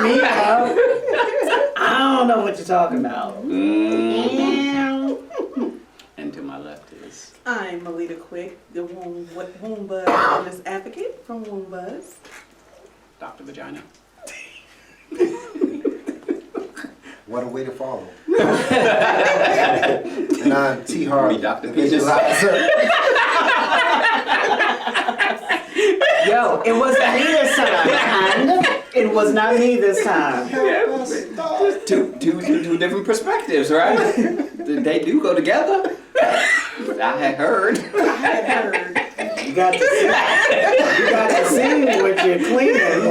me up. I don't know what you're talking about. And to my left is... I'm Melita Quick, the Womb Buzz Wellness Advocate from Womb Buzz. Dr. Vagina. What a way to follow. And I'm T. Harley, Dr. the Peaches. visualizer. Yo, it wasn't me this time. It was not me this time. Two different perspectives, right? They do go together. I had heard. You got to see what you're cleaning.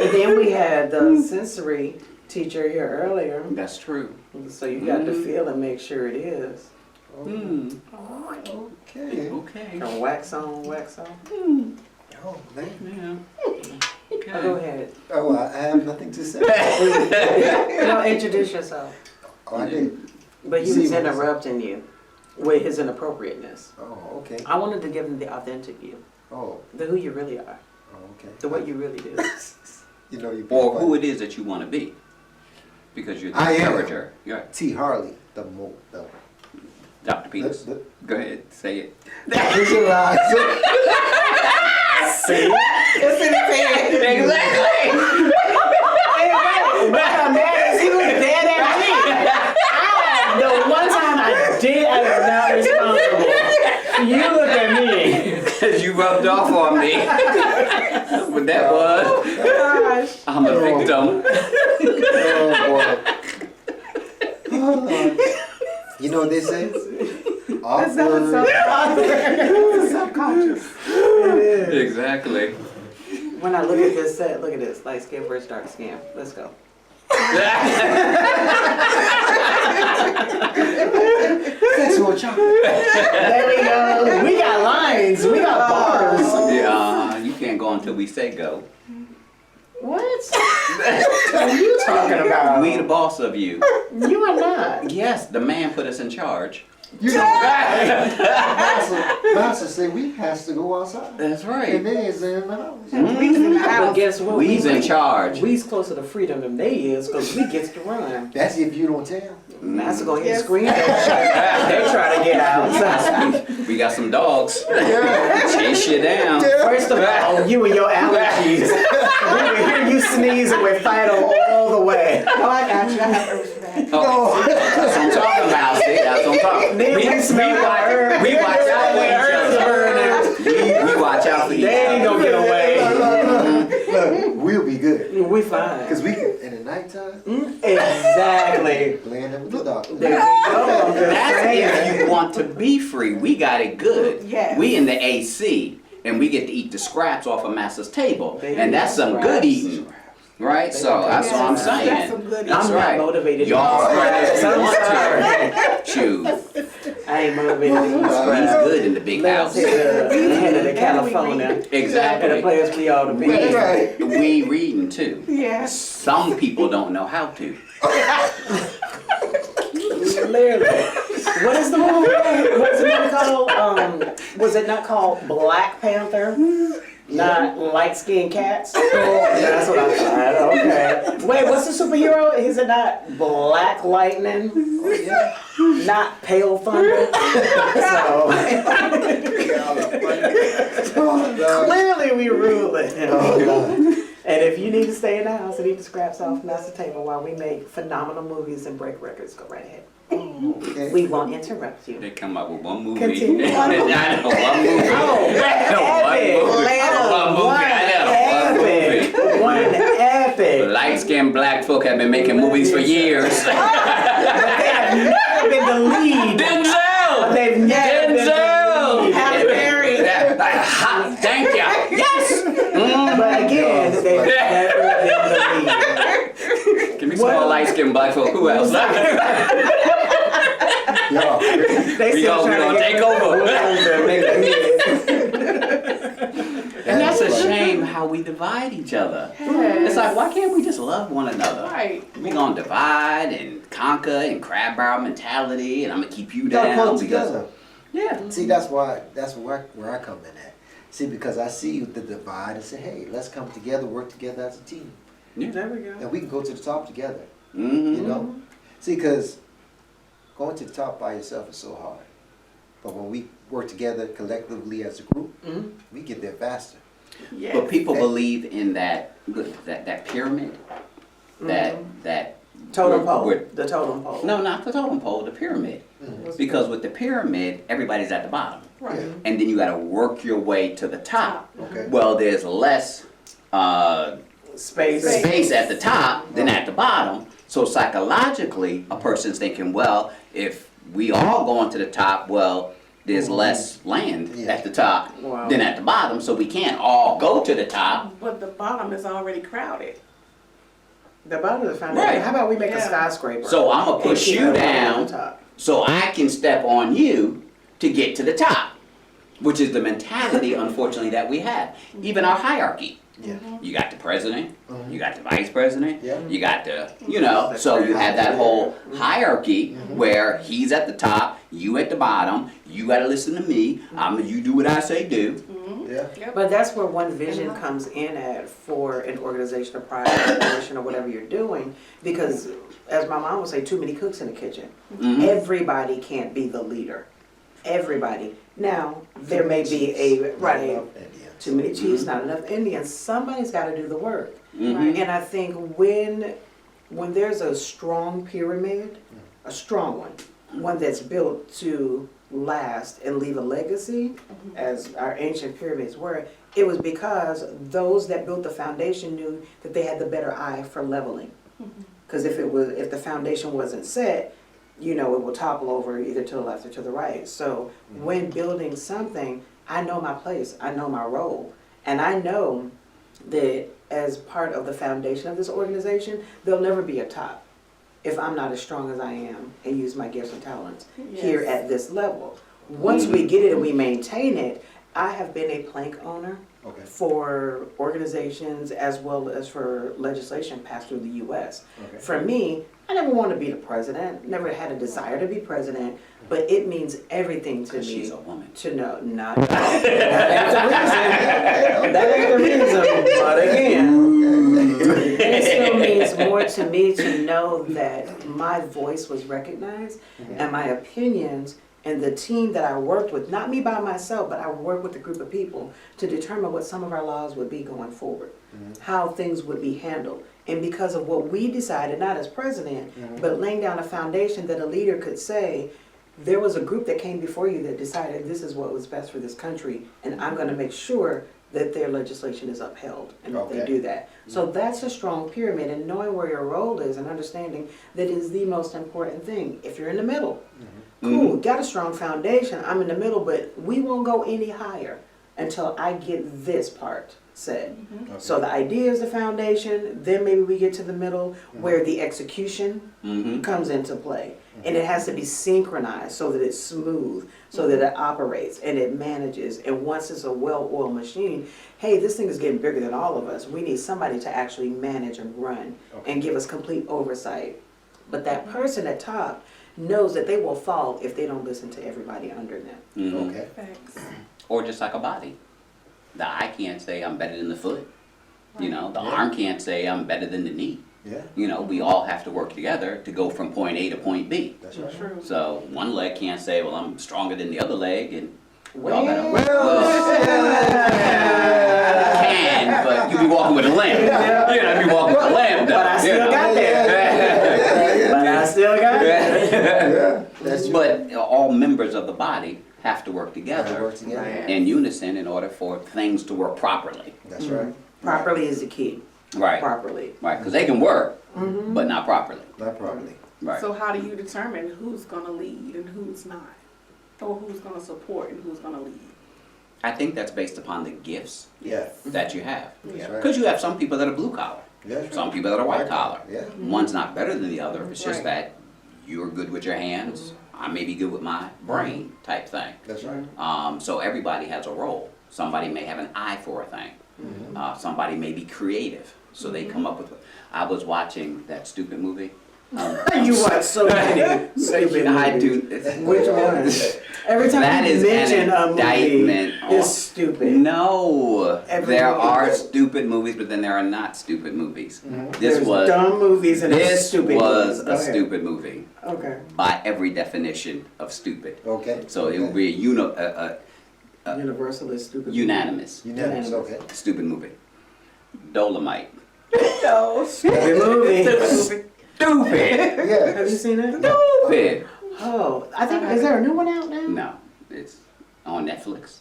And then we had the sensory teacher here earlier. That's true. So you got to feel and make sure it is. Okay. Okay. Or wax on, wax off. Oh, man. Yeah. Okay. Oh, go ahead. Oh, I have nothing to say. No, introduce yourself. Oh, I did. But he was interrupting you with his inappropriateness. Oh, okay. I wanted to give him the authentic you. Oh, The who you really are. okay. The what you really do. You know, you Or who it is that you want to be. Because you're the I am. encourager. Yeah. T. Harley, the Dr. Peters. Go ahead, say it. visualizer. See? It's in his head. Exactly. What I'm mad is he was dead at me. The one time I did, I am not responsible. You look at me. Because you rubbed off on me. What that was. Gosh. I'm a victim. Oh, boy. You know what they say? That's not Awkward. subconscious. Exactly. When I look at this set, look at this. Light skin versus dark skin. Let's go. Sexual chocolate. There we go. We got lines. We got bars. Yeah, you can't go until we say go. What? What are you talking about? We the boss of you. You are not. Yes, the man put us in charge. You know, Master say we has to go outside. That's And right. they is in the house. But guess what? We's in charge. We's closer to freedom than they is because we gets to run. That's if you don't tell. Master go ahead and scream that shit. They try to get out. We got some dogs. Chase you down. First of all, you and your allergies. We would hear you sneeze and we fight all the way. Oh, I got you. I have herbs for that. Oh, that's what I'm talking about. See, that's what I'm talking about. Then we smell We watch out for each other. We watch out for each They ain't other. gonna get away. Look, we'll be good. We fine. Because we can, in the nighttime, Exactly. blend in with the doctor. There we go. I'm just That's saying. if you want to be free. We got it good. Yes. We in the AC, and we get to eat the scraps off of Master's table, They and that's some scraps. good eating, right? So that's what I'm saying. That's some good That's I'm right. not motivated. Y'all scraps if you I'm want sorry. to. Shoot, I ain't motivated to eat he's scraps. good in the big house. Let's hit the head of the California. And the Exactly. players we ought to be. We reading too. Yes. Some people don't know how to. Clearly. What is the movie? What's the movie called? Was it not called Black Panther? Not light skinned cats? That's what I thought. Okay. Wait, what's the superhero? Is it not Black Lightning? Not Pale Thunder? So clearly we rule it. And if you need to stay in the house and eat the scraps off Master Table while we make phenomenal movies and break records, go right ahead. We won't interrupt you. They come up with one movie. Continue. I know, one movie. One epic. Light-skinned black folk have been making movies for years. But they have never been the lead. Denzel! They've never been the lead. Halle Berry. Thank you. Yes! But again, they've never been the lead. Give me some more light-skinned black folk. Who else? They We still trying gonna to take get over. make a hit. And that's a shame how we divide each other. It's like, why can't we just love one another? Right. We gonna divide and conquer and crab barrel mentality, and I'm gonna keep you You gotta down. pull because- together. Yeah. See, that's where I come in at. See, because I see the divide and say, hey, let's come together, work together as a team. There we go. and we can go to the top together. Mm-hmm. You know, see, because going to the top by yourself is so hard. But when we work together collectively as a group, we get there faster. Yes. But people believe in that pyramid, that Totem pole, we're- the totem pole. No, not the totem pole, the pyramid. Because with the pyramid, everybody's at the bottom. Right. Yeah. And then you gotta work your way to the top. Okay. Well, there's less Space. space at the top than at the bottom. So psychologically, a person's thinking, well, if we all going to the top, well, there's less land Yeah. at the top Wow. than at the bottom, so we can't all go to the top. But the bottom is already crowded. The bottom of the foundation. Right. How about we make a Yeah. skyscraper? So I'm gonna and push keep you everybody on down the top? so I can step on you to get to the top, which is the mentality, unfortunately, that we have. Even our hierarchy. Yeah. You got the president, you got the vice president, Yeah. you got the, so you have that whole hierarchy where he's at the top, you at the bottom, you gotta listen to me, you do what I say do. Yeah. But that's where one vision comes in at for an organization, a private corporation, or whatever you're doing. Because, as my mom would say, too many cooks in the kitchen. Mhm. Everybody can't be the leader. Everybody. Now, there may be a, right, too many chiefs, not enough Indians. Somebody's got to do the work. Mhm. And I think when there's a strong pyramid, a strong one that's built to last and leave a legacy, as our ancient pyramids were, it was because those that built the foundation knew that they had the better eye for leveling. Because if the foundation wasn't set, it will topple over either to the left or to the right. So when building something, I know my place, I know my role, and I know that as part of the foundation of this organization, there'll never be a top if I'm not as strong as I am and use my gifts and talents here at this level. Once we get it and we maintain it, I have been a plank owner Okay. for organizations as well as for legislation passed through the U.S. Okay. For me, I never wanted to be the president, never had a desire to be president, but it means everything to me. She's a woman. To know, not that ain't the reason, but again, it still means more to me to know that my voice was recognized and my opinions and the team that I worked with, not me by myself, but I worked with a group of people to determine what some of our laws would be going forward, how things would be handled. And because of what we decided, not as president, but laying down a foundation that a leader could say, there was a group that came before you that decided this is what was best for this country, and I'm going to make sure that their legislation is upheld and that they Okay. do that. So that's a strong pyramid, and knowing where your role is and understanding that is the most important thing. If you're in the middle, cool, got a strong foundation, I'm in the middle, but we won't go any higher until I get this part set. So the idea is the foundation, then maybe we get to the middle where the execution comes into play. And it has to be synchronized so that it's smooth, so that it operates and it manages. And once it's a well-oiled machine, hey, this thing is getting bigger than all of us. We need somebody to actually manage and run and give us complete oversight. But that person at top knows that they will fall if they don't listen to everybody under them. Mhm. Okay. Thanks. Or just like a body. The eye can't say I'm better than the foot. The arm can't say I'm better than the knee. Yeah. We all have to work together to go from point A to point B. That's right. True. So one leg can't say, well, I'm stronger than the other leg, and Well, y'all can, but you be walking with a limp. You be walking with a limp. but I still got there. But I still got there. Yeah. That's true. But all members of the body have to work Gotta together work together. Right. in unison in order for things to work properly. That's right. Properly is the key. Right. Properly. Right, because they can work, but not properly. Not properly. Right. So how do you determine who's going to lead and who's not? Or who's going to support and who's going to lead? I think that's based upon the gifts Yeah. that you have. That's Yeah. right. Because you have some people that are blue collar, That's right. some people that are white collar. Yeah. One's not better than the other. It's just Right. that you're good with your hands. I may be good with my brain type thing. That's right. So everybody has a role. Somebody may have an eye for a thing. Somebody may be creative, so they come up with. I was watching that stupid movie, You watch so many stupid I movies. do. Which one? Every time That you is mention an a movie, indictment it's on- stupid. No, Every there movie. are stupid movies, but then there are not stupid movies. This There's was dumb movies and there's this stupid was movies. Go a ahead. stupid movie Okay. by every definition of stupid. Okay. So it would be a Universal is stupid. unanimous Unanimous, Unanimous. okay. stupid movie. Dolomite. No. Stupid movie. Stupid. Yeah. Have you seen it? Stupid. Oh, I think, is there a new one out now? No, it's on Netflix.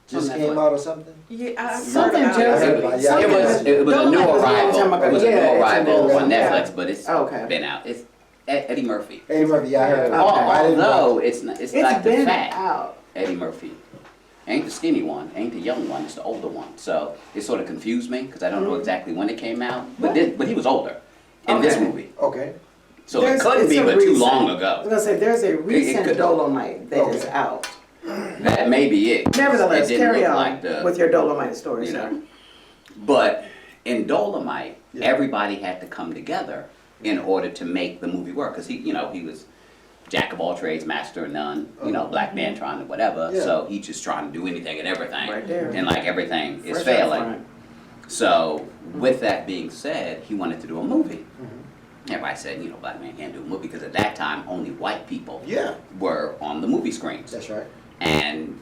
Just On came Netflix. out or something? Yeah, I Something heard about just- it. heard about it. Yeah, It was a new Dolomite was a long arrival. time ago. It was a Yeah, new it's arrival a on new- Netflix, but it's Okay. been out. It's Eddie Murphy. Eddie Murphy, yeah, I heard. Okay. I didn't Although watch it's It's like the been fat out. Eddie Murphy. Ain't the skinny one, ain't the young one, it's the older one. So it sort of confused me because I don't know exactly when it came out. But he was older in this Okay. movie. it. Okay. So it couldn't it's be a but too recent- long I was ago. gonna say, there's a recent could- Dolomite that is Okay. out. That may be it. Nevertheless, It didn't carry look on like the- with your Dolomite story, you sir. know. But in Dolomite, Yeah. everybody had to come together in order to make the movie work. Because he was jack of all trades, master of none. Black man trying to whatever. Yeah. So he just trying to do anything and everything. Right there. And like everything is Fresh up failing. front. So with that being said, he wanted to do a movie. Mm-hmm. Everybody said, black man can't do a movie because at that time only white people Yeah, were on the movie screens. that's right. And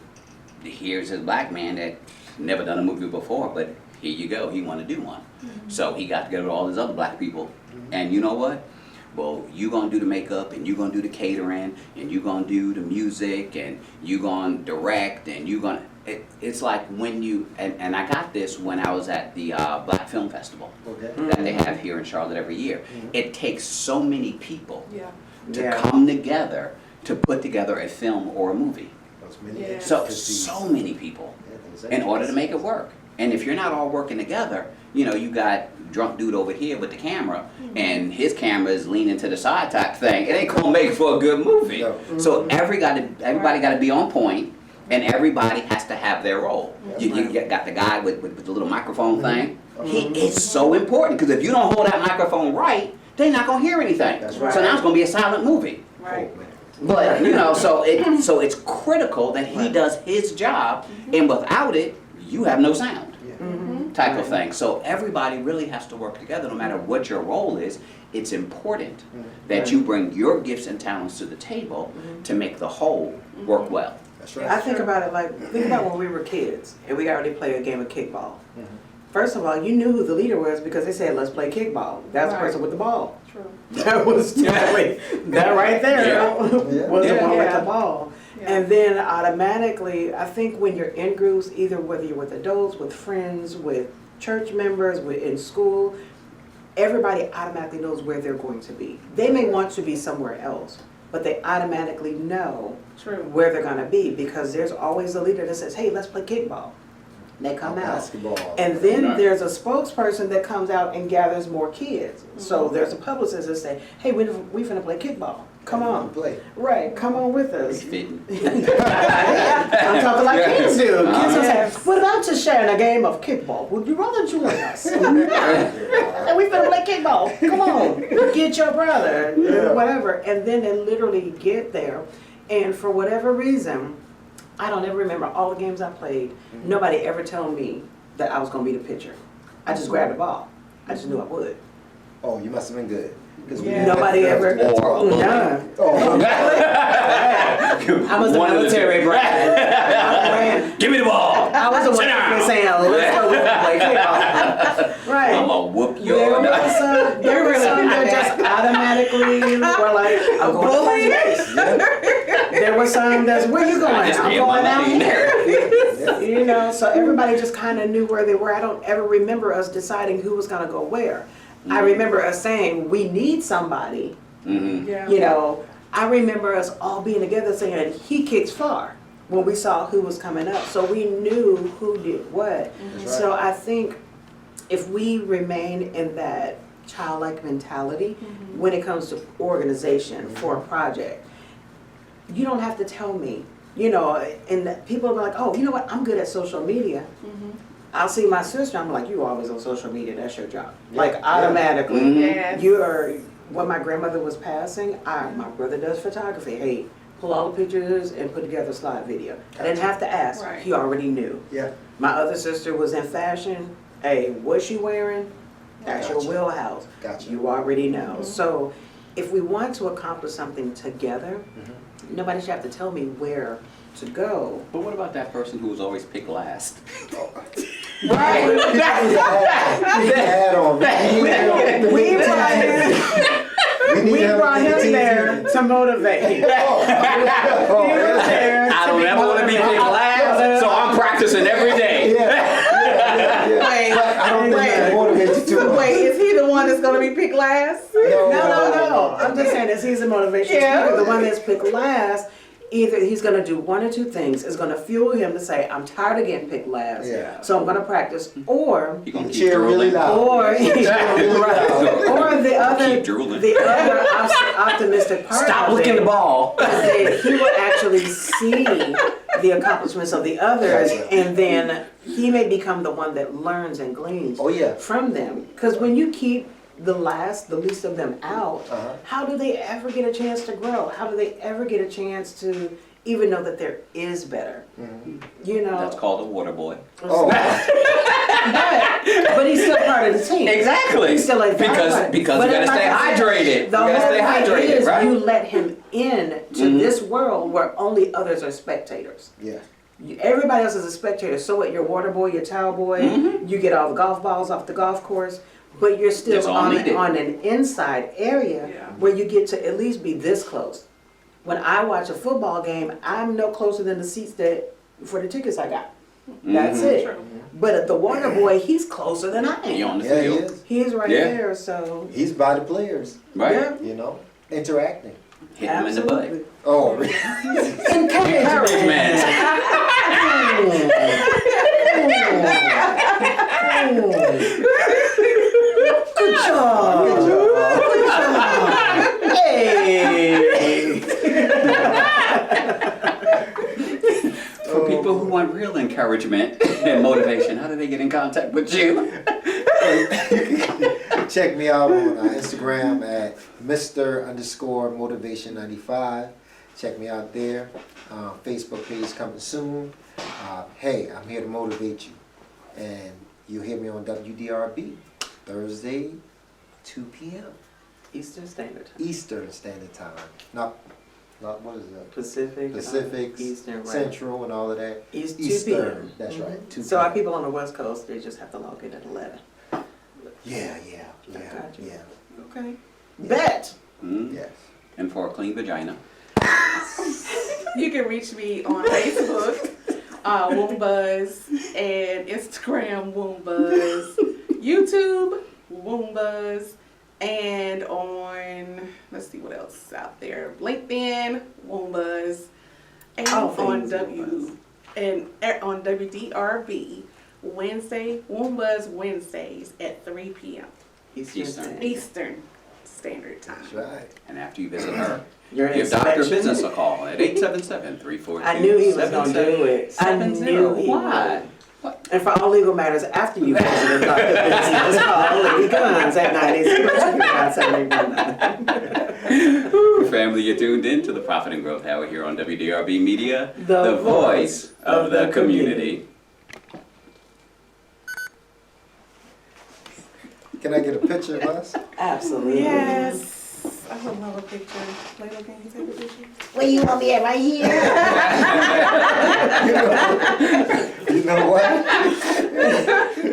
here's this black man that never done a movie before, but here you go, he wanted to do one. So he got together with all his other black people, and you know what? Well, you gonna do the makeup, and you gonna do the catering, and you gonna do the music, and you gonna direct, and you gonna. It's like when you and I got this when I was at the Black Film Festival Okay. that they have here in Charlotte every year. It takes so many people Yeah. to Yeah. come together to put together a film or a movie. That's many Yeah. So intricacies. many people Yeah, things in order to intricacies. make it work. And if you're not all working together, you got drunk dude over here with the camera, and his camera is leaning to the side type thing. It ain't gonna make for a good movie. No. So everybody got to be on point, and everybody has to have their role. You got the guy with the little microphone thing. He is so important because if you don't hold that microphone right, they're not gonna hear anything. That's right. So now it's gonna be a silent movie. Right. Oh, man. But so it's critical that he does his job, and without it, you have no sound, type of thing. So everybody really has to work together, no matter what your role is. It's important that you bring your gifts and talents to the table to make the whole work well. That's I right. think about it think about when we were kids and we already played a game of kickball. First of all, you knew who the leader was because they said, let's play kickball. That's the Right. person with the ball. True. That was typically, that right there Yeah. was the one with Yeah. the ball. Yeah. And then automatically, I think when you're in groups, either whether you're with adults, with friends, with church members, in school, everybody automatically knows where they're going to be. They may want to be somewhere else, but they automatically know True. where they're gonna be because there's always a leader that says, hey, let's play kickball. They come out. Basketball. And then Right. there's a spokesperson that comes out and gathers more kids. So there's a publicist that say, hey, we finna play kickball. Come on. Play. Right, come on with us. Fitting. I'm talking like Yeah. kids do. Kids will Yes. say, what about just sharing a game of kickball? Would you rather join us? And we finna play kickball. Come on, get your brother, Yeah. whatever. And then they literally get there. And for whatever reason, I don't ever remember all the games I played. Nobody ever told me that I was gonna be the pitcher. I just grabbed the ball. I just knew I would. Oh, you must have been good. 'Cause we Yeah. didn't Nobody have to- ever- Or a bully. None. Oh, I was the One of the military two. brat. Give me the ball. I was the one Sit that down. was saying, let's go with the play kickball. Right. I'm gonna whoop There your were some that just automatically were like, I'm going to first base. There were some that's, where you going? just I'm gave my going down name. here. So everybody just kind of knew where they were. I don't ever remember us deciding who was gonna go where. I remember us saying, we need somebody, Mm-hmm. Yeah. I remember us all being together saying, he kicks far, when we saw who was coming up. So we knew who did what. That's So right. I think if we remain in that childlike mentality when it comes to organization for a project, you don't have to tell me, and people are like, oh, you know what, I'm good at social media. I'll see my sister, I'm like, you always on social media, that's your job. Like Yeah. automatically, Mhm. Yes. you are when my grandmother was passing, my brother does photography. Hey, pull all the pictures and put together a slide video. I didn't have to ask. Right. He already knew. Yeah. My other sister was in fashion. Hey, what's she wearing? That's your Gotcha. wheelhouse. Gotcha. You already know. Mm-hmm. So if we want to accomplish something together, nobody should have to tell me where to go. But what about that person who was always picked last? Right. Add on. We brought him there to motivate. He was there I to don't be ever want to be picked motivated. last, so I'm practicing every day. Wait, I don't think that motivates you too much. wait, is he the one that's gonna be picked last? No. I'm just saying this. He's a motivational Yeah. speaker. The one that's picked last, either he's going to do one or two things. It's going to fuel him to say, I'm tired of getting picked last, Yeah. so I'm going to practice. Or, You're gonna keep Cheer really drooling. loud. or, Really loud. or Keep drooling. the other optimistic part Stop of licking it the ball. is that he will actually see the accomplishments of the others, Gotcha. and then he may become the one that learns and gleans Oh, yeah. from them. Because when you keep the least of them out, how do they ever get a chance to grow? How do they ever get a chance to even know that there is better? You know, That's called a water boy. Oh, but he's still part of the team. Exactly. He's still a because valid. you But gotta like stay I said, hydrated. You The gotta stay whole point hydrated, is right? you let him in to this world where only others are spectators. yeah. Everybody else is a spectator. So what? Your water boy, your towel boy, you get all the golf balls off the golf course, but you're That's still all on needed. an inside area Yeah. where you get to at least be this close. When I watch a football game, I'm no closer than the seats that for the tickets I got. That's it. True. But at the water boy, he's closer than I You am. on the Yeah, he field. is. He's right Yeah. there. So He's by the players, Right? yeah, you know, interacting. Hit him in the butt. absolutely. Oh, really? Encouragement. Good job. Good job. Hey. For people who want real encouragement and motivation, how do they get in contact with you? Check me out on Instagram at Mr_Motivation95. Check me out there. Facebook page coming soon. Hey, I'm here to motivate you. And you'll hear me on WDRB Thursday, 2 p.m. Eastern Standard Time. Eastern Standard Time. Not what is that? Pacific. Pacific, Eastern, right. Central, and all of that. East 2 Eastern. p.m. That's right. 2 So our p.m. people on the West Coast, they just have to log in at 11. Yeah. Gotcha. Yeah. Okay. Bet. Yes. And for a clean vagina. You can reach me on Facebook, Wombbuzz, and Instagram, Wombbuzz, YouTube, Wombbuzz, and on, let's see what else is out there, LinkedIn, Wombbuzz, and All on things on WDRB Wednesday, Wombbuzz Wednesdays at 3 p.m. Eastern. Eastern. Standard. Eastern Standard Time. That's right. And after you visit her, Your give Dr. inspection. Business a call at 877-342-7770. I knew he was going to do it. I knew he Why? would. And for all legal matters, after you visit Dr. Business, call Lady Guns at 986. Family, you're tuned in to the Profit and Growth Hour here on WDRB Media, The voice of the community. Can I get a picture of us? Absolutely. Yes. I would love a picture. Later, can you take a picture? Where you want me at? Right here? You know what?